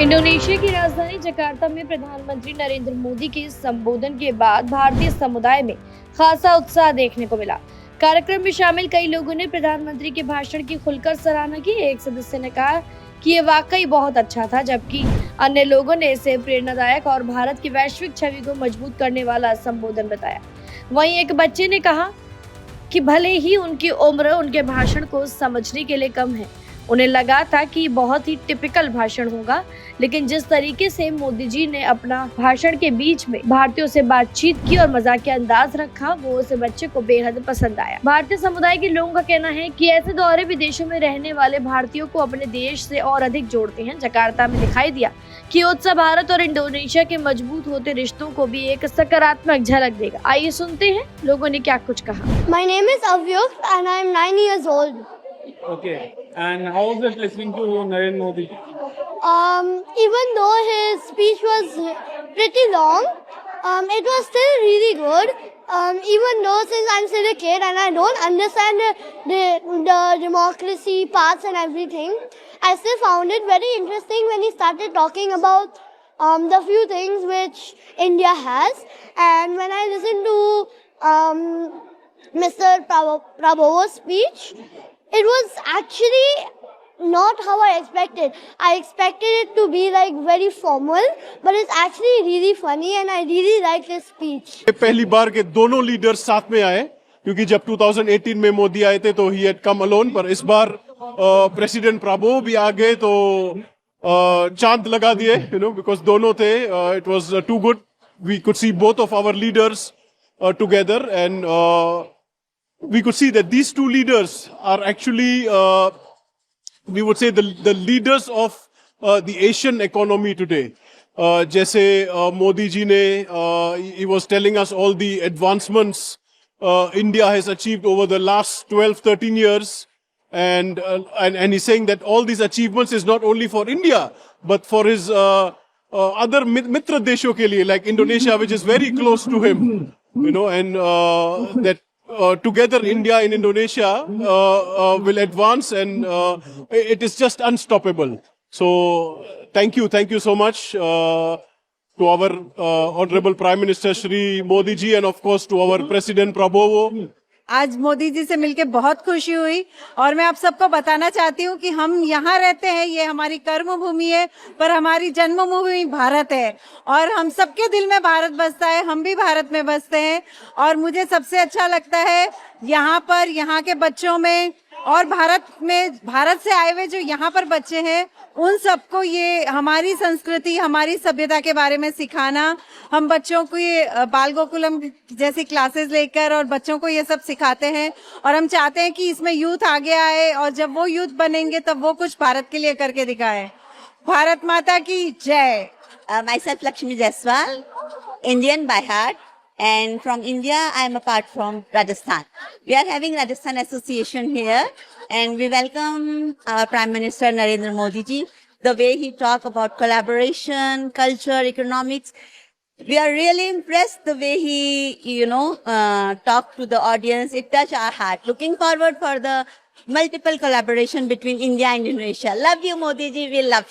Indonesia की राजधानी Jakarta में प्रधानमंत्री नरेंद्र मोदी के संबोधन के बाद भारतीय समुदाय में खासा उत्साह देखने को मिला। कार्यक्रम में शामिल कई लोगों ने प्रधानमंत्री के भाषण की खुलकर सराहना की। एक सदस्य ने कहा कि ये वाकई बहुत अच्छा था, जबकि अन्य लोगों ने इसे प्रेरणादायक और भारत की वैश्विक छवि को मजबूत करने वाला संबोधन बताया। वहीं एक बच्चे ने कहा कि भले ही उनकी उम्र उनके भाषण को समझने के लिए कम है, उन्हें लगा था कि बहुत ही टिपिकल भाषण होगा, लेकिन जिस तरीके से मोदी जी ने अपना भाषण के बीच में भारतीयों से बातचीत की और मजाकिया अंदाज रखा, वो उस बच्चे को बेहद पसंद आया। भारतीय समुदाय के लोगों का कहना है कि ऐसे दौरे विदेशों में रहने वाले भारतीयों को अपने देश से और अधिक जोड़ते हैं। जकार्ता में दिखाई दिया कि उत्सव भारत और इंडोनेशिया के मजबूत होते रिश्तों को भी एक सकारात्मक झलक देगा। आइए सुनते हैं लोगों ने क्या कुछ कहा। My name is Avyuk and I am 9 years old. Okay. And how was it listening to Narendra Modi? Even though his speech was pretty long, it was still really good. Even though since I'm still a kid and I don't understand the democracy parts and everything, I still found it very interesting when he started talking about the few things which India has. And when I listened to Mr. Prabowo's speech, it was actually not how I expected. I expected it to be like very formal, but it's actually really funny and I really liked his speech. पहली बार के दोनों leaders साथ में आए, क्योंकि जब 2018 में मोदी आए थे तो ही हैड कम अलोन, पर इस बार प्रेसिडेंट प्राबो भी आ गए तो चांद लगा दिए, बिकॉज दोनों थे. It was too good. We could see both of our leaders together and we could see that these two leaders are actually, we would say, the leaders of the Asian economy today. जैसे Modi ji ne, he was telling us all the advancements India has achieved over the last 12-13 years. And he's saying that all these achievements is not only for India, but for his other mitra desho ke liye, like Indonesia, which is very close to him, and that together India and Indonesia will advance, and it is just unstoppable. So thank you so much to our honorable Prime Minister Shri Modi ji, and of course to our President Prabowo. आज मोदी जी से मिलके बहुत खुशी हुई और मैं आप सबको बताना चाहती हूँ कि हम यहाँ रहते हैं, ये हमारी कर्म भूमि है, पर हमारी जन्मभूमि भारत है और हम सबके दिल में भारत बसता है, हम भी भारत में बसते हैं. और मुझे सबसे अच्छा लगता है यहाँ पर, यहाँ के बच्चों में और भारत से आए हुए जो यहाँ पर बच्चे हैं, उन सबको ये हमारी संस्कृति, हमारी सभ्यता के बारे में सिखाना. हम बच्चों को ये बाल गोकुलम जैसी क्लासेस लेकर और बच्चों को ये सब सिखाते हैं और हम चाहते हैं कि इसमें यूथ आगे आए और जब वो यूथ बनेंगे तब वो कुछ भारत के लिए करके दिखाएं. भारत माता की जय. Myself Lakshmi Jaiswal, Indian by heart. And from India, I am apart from Rajasthan. We are having Rajasthan Association here, and we welcome our Prime Minister Narendra Modi ji. The way he talk about collaboration, culture, economics, we are really impressed. The way he, talk to the audience, it touched our heart. Looking forward for the multiple collaboration between India and Indonesia. Love you, Modi ji. We love